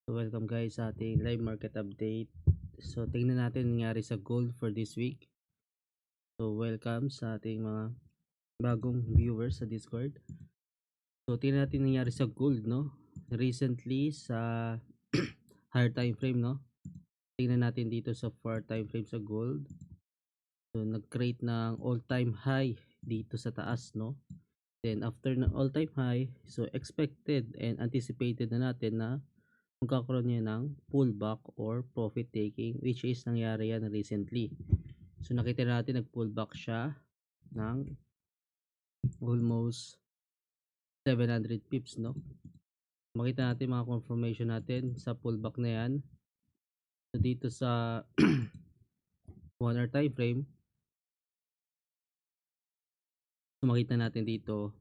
So welcome guys sa ating live market update. So tingnan natin nangyari sa gold for this week. So welcome sa ating mga bagong viewers sa Discord. So tingnan natin nangyari sa gold, no? Recently sa higher time frame, no? Tingnan natin dito sa 4 time frame sa gold. So nag-create ng all-time high dito sa taas, no? Then after ng all-time high, so expected and anticipated na natin na magkakaroon niya ng pullback or profit taking, which is nangyari yan recently. So nakita natin nag-pullback siya ng almost 700 pips, no? Makita natin mga confirmation natin sa pullback na yan. So dito sa 1 hour time frame, so makita natin dito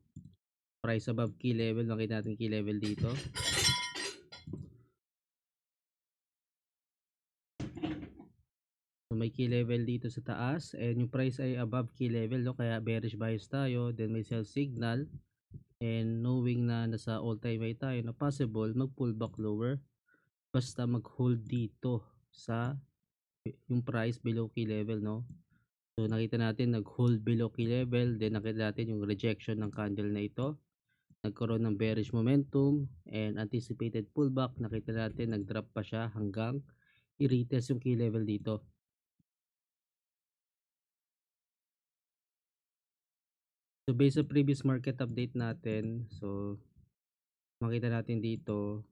price above key level, makita natin key level dito. So may key level dito sa taas and yung price ay above key level, no? Kaya bearish bias tayo, then may sell signal, and knowing na nasa all time high tayo na possible mag pullback lower basta mag hold dito sa yung price below key level, no? So nakita natin nag hold below key level, then nakita natin yung rejection ng candle na ito, nagkaroon ng bearish momentum and anticipated pullback. Nakita natin nag drop pa siya hanggang i-retest yung key level dito. So based sa previous market update natin, so makita natin dito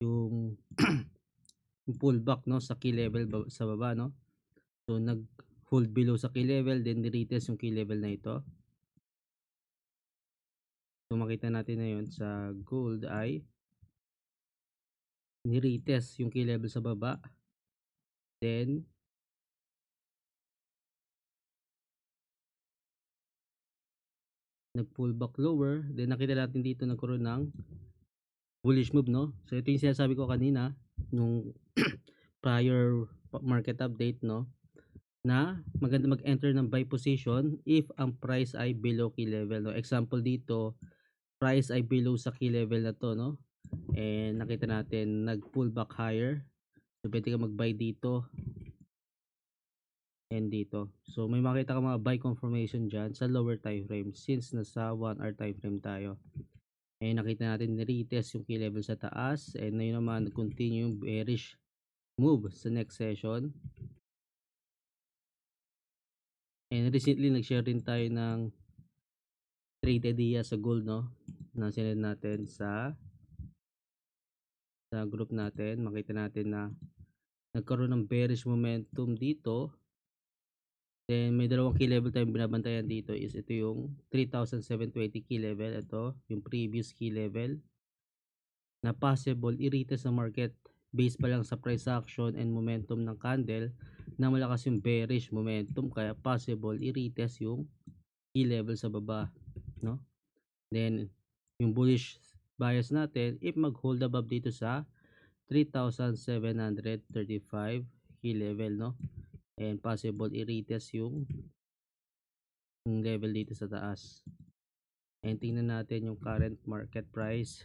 yung yung pullback, no, sa key level sa baba, no? So nag hold below sa key level, then retest yung key level na ito. So makita natin na yun sa gold ay ni-retest yung key level sa baba, then nag pullback lower, then nakita natin dito nagkaroon ng bullish move, no? So ito yung sinasabi ko kanina nung prior market update, no, na maganda mag-enter ng buy position if ang price ay below key level, no? Example dito, price ay below sa key level na to, no? And nakita natin nag pull back higher, so pwede ka mag buy dito and dito. So may makita ka mga buy confirmation dyan sa lower time frame since nasa 1 hour time frame tayo. And nakita natin ni-retest yung key level sa taas, and na yun naman continue yung bearish move sa next session. And recently nag-share din tayo ng trade idea sa gold, no, na sinend natin sa group natin. Makita natin na nagkaroon ng bearish momentum dito. Then may dalawang key level tayong binabantayan dito, is ito yung 3,720 key level, ito yung previous key level na possible i-retest sa market based pa lang sa price action and momentum ng candle na malakas yung bearish momentum, kaya possible i-retest yung key level sa baba, no? Then yung bullish bias natin if mag-hold above dito sa 3,735 key level, no? And possible i-retest yung level dito sa taas. And tingnan natin yung current market price.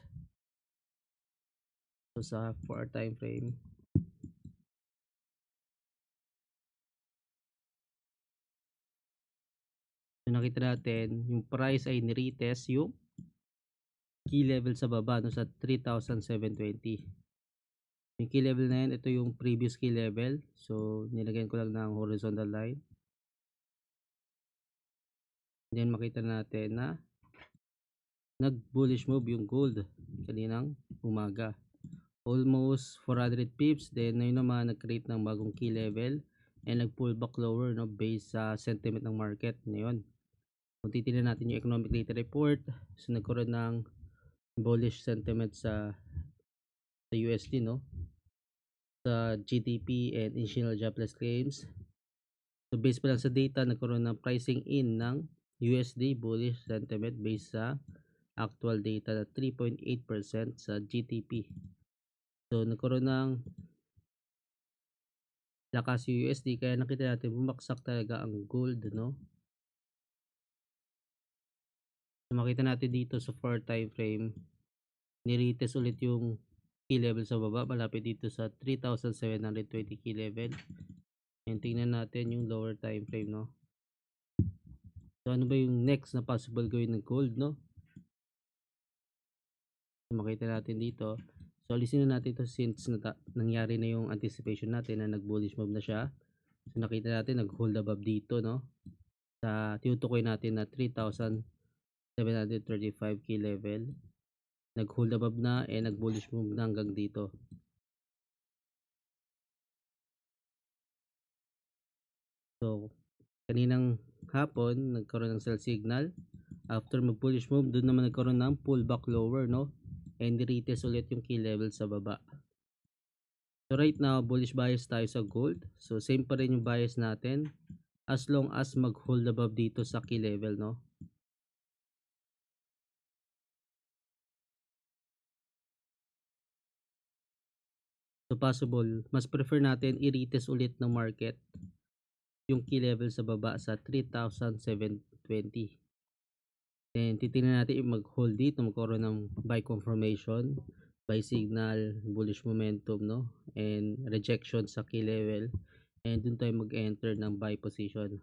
So sa 4 time frame, so nakita natin yung price ay ni-retest yung key level sa baba, no, sa 3,720. Yung key level na yan, ito yung previous key level. So nilagyan ko lang ng horizontal line. Then makita natin na nag bullish move yung gold kaninang umaga, almost 400 pips. Then ngayon naman nag-create ng bagong key level and nag pull back lower, no, based sa sentiment ng market ngayon. Kung titingnan natin yung economic data report, so nagkaroon ng bullish sentiment sa USD, no, sa GDP and initial jobless claims. So based pa lang sa data, nagkaroon ng pricing in ng USD bullish sentiment based sa actual data na 3.8% sa GDP. So nagkaroon ng lakas yung USD, kaya nakita natin bumaksak talaga ang gold, no? So makita natin dito sa 4 time frame, ni-retest ulit yung key level sa baba, malapit dito sa 3,720 key level. And tingnan natin yung lower time frame, no? So ano ba yung next na possible gawin ng gold, no? So, makita natin dito. So alisin na natin ito since nangyari na yung anticipation natin na nag-bullish move na siya. So nakita natin nag-hold above dito, no? Sa tinutukoy natin na 3,735 key level. Nag-hold above na and nag-bullish move na hanggang dito. So kaninang hapon nagkaroon ng sell signal. After mag-bullish move, doon naman nagkaroon ng pullback lower, no? And retest ulit yung key level sa baba. So right now, bullish bias tayo sa gold. So same pa rin yung bias natin as long as mag-hold above dito sa key level, no? So possible, mas prefer natin i-retest ulit ng market yung key level sa baba sa 3,720. Then titingnan natin yung mag-hold dito, magkaroon ng buy confirmation, buy signal, bullish momentum, no? And rejection sa key level. And dun tayo mag-enter ng buy position.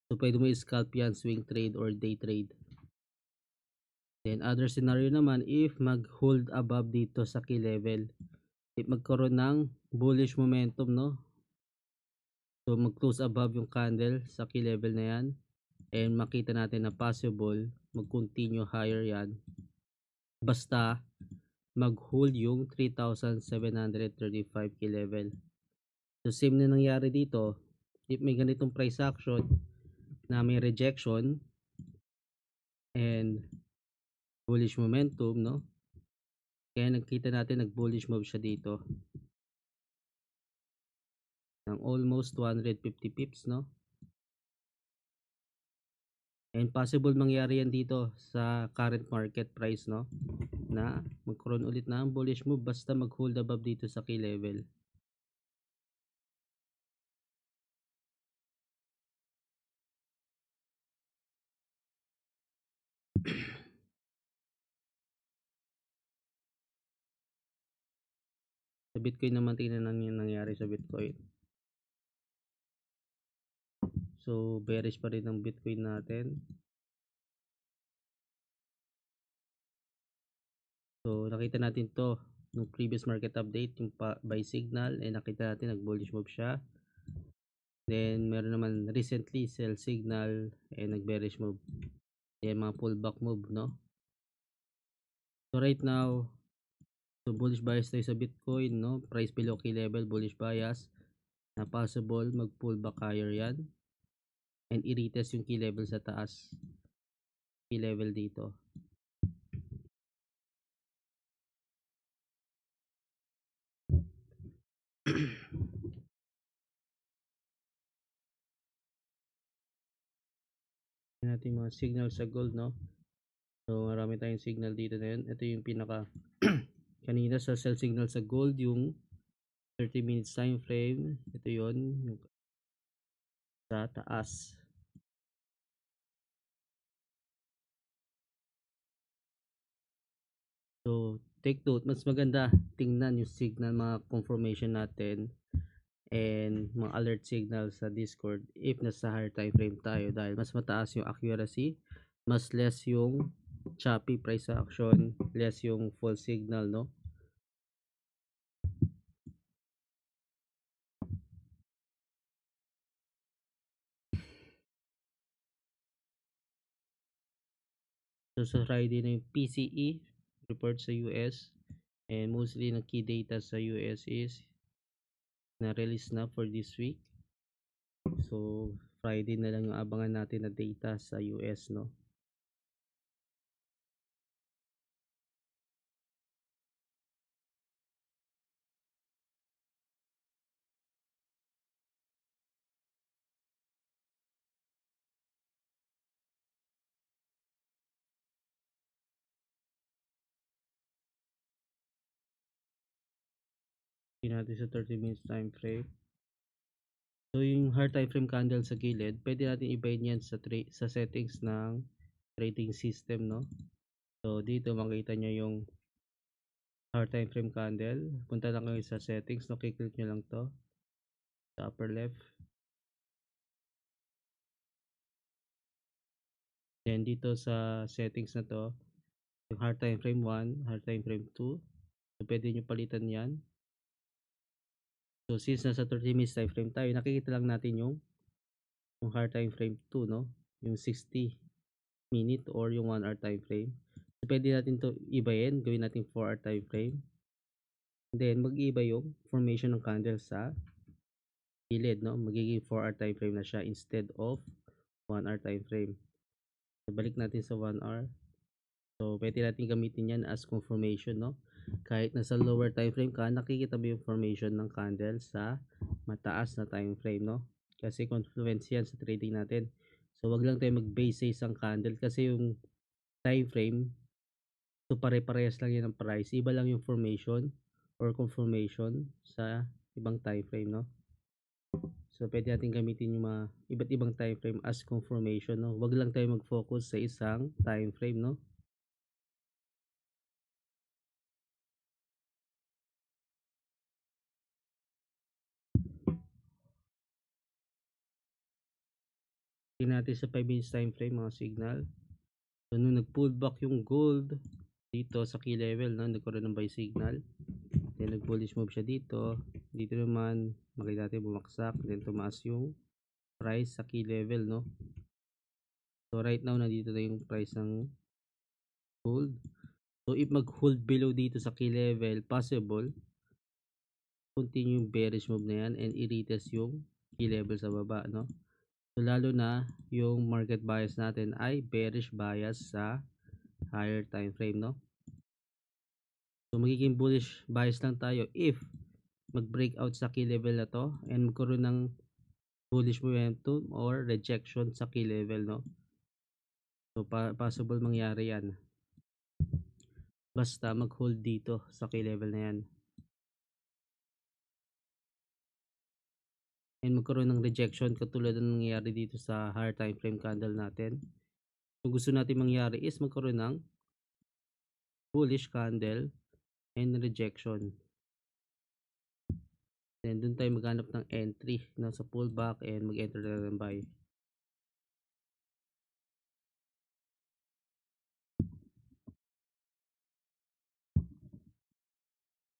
So pwede mo i-scalp yan, swing trade or day trade. Then other scenario naman, if mag-hold above dito sa key level, if magkaroon ng bullish momentum, no? So mag-close above yung candle sa key level na yan. And makita natin na possible mag-continue higher yan. Basta mag-hold yung 3,735 key level. So same na nangyari dito. If may ganitong price action na may rejection and bullish momentum, no? Kaya nakita natin nag-bullish move siya dito ng almost 250 pips, no? And possible mangyari yan dito sa current market price, no? Na magkaroon ulit ng bullish move basta mag-hold above dito sa key level. Sa Bitcoin naman, tingnan natin yung nangyari sa Bitcoin. So bearish pa rin ang Bitcoin natin. So nakita natin to nung previous market update, yung buy signal, and nakita natin nag-bullish move siya. Then meron naman recently sell signal and nag-bearish move. Yan mga pullback move, no? So right now, so bullish bias tayo sa Bitcoin, no? Price below key level, bullish bias. Na possible mag-pullback higher yan. And i-retest yung key level sa taas. Key level dito. Natin mga signal sa gold, no? So marami tayong signal dito na yun. Ito yung pinaka kanina sa sell signal sa gold, yung 30 minutes time frame. Ito yun, yung sa taas. So take note, mas maganda tingnan yung signal, mga confirmation natin and mga alert signal sa Discord if nasa higher time frame tayo, dahil mas mataas yung accuracy, mas less yung choppy price action, less yung false signal, no? So sa Friday na yung PCE report sa US, and mostly ng key data sa US is na release na for this week. So Friday na lang yung abangan natin na data sa US, no? Tingnan natin sa 30 minutes time frame. So yung hard time frame candle sa gilid, pwede natin i-bind yan sa settings ng trading system, no? So dito makita nyo yung higher time frame candle. Punta lang kayo sa settings, no? Kiklik nyo lang to sa upper left. Then dito sa settings na to, yung higher time frame 1, higher time frame 2. So pwede nyo palitan yan. So since nasa 30 minutes time frame tayo, nakikita lang natin yung higher time frame 2, no? Yung 60 minute or yung 1 hour time frame. So pwede natin to ibayin, gawin natin 4 hour time frame. Then mag-iiba yung formation ng candle sa gilid, no? Magiging 4 hour time frame na siya instead of 1 hour time frame. So, balik natin sa 1 hour. So pwede natin gamitin yan as confirmation, no? Kahit nasa lower time frame ka, nakikita mo yung formation ng candle sa mataas na time frame, no? Kasi confluence yan sa trading natin. So wag lang tayo mag-base sa isang candle kasi yung time frame, so pare-parehas lang yan ng price. Iba lang yung formation or confirmation sa ibang time frame, no? So pwede natin gamitin yung mga iba't ibang time frame as confirmation, no? Wag lang tayo mag-focus sa isang time frame, no? Tingnan natin sa 5 minutes time frame mga signal. So nung nag-pull back yung gold dito sa key level, no, nagkaroon ng buy signal. Then nag-bullish move siya dito. Dito naman makita natin bumaksak, then tumaas yung price sa key level, no. So right now nandito na yung price ng gold. So if mag-hold below dito sa key level, possible continue yung bearish move na yan and i-retest yung key level sa baba, no. So lalo na yung market bias natin ay bearish bias sa higher time frame, no. So magiging bullish bias lang tayo if mag-breakout sa key level na to and magkaroon ng bullish momentum or rejection sa key level, no. So possible mangyari yan basta mag-hold dito sa key level na yan and magkaroon ng rejection katulad ng nangyayari dito sa higher time frame candle natin. Kung gusto natin mangyari is magkaroon ng bullish candle and rejection. Then dun tayo maghanap ng entry, no, sa pullback and mag-enter na ng buy.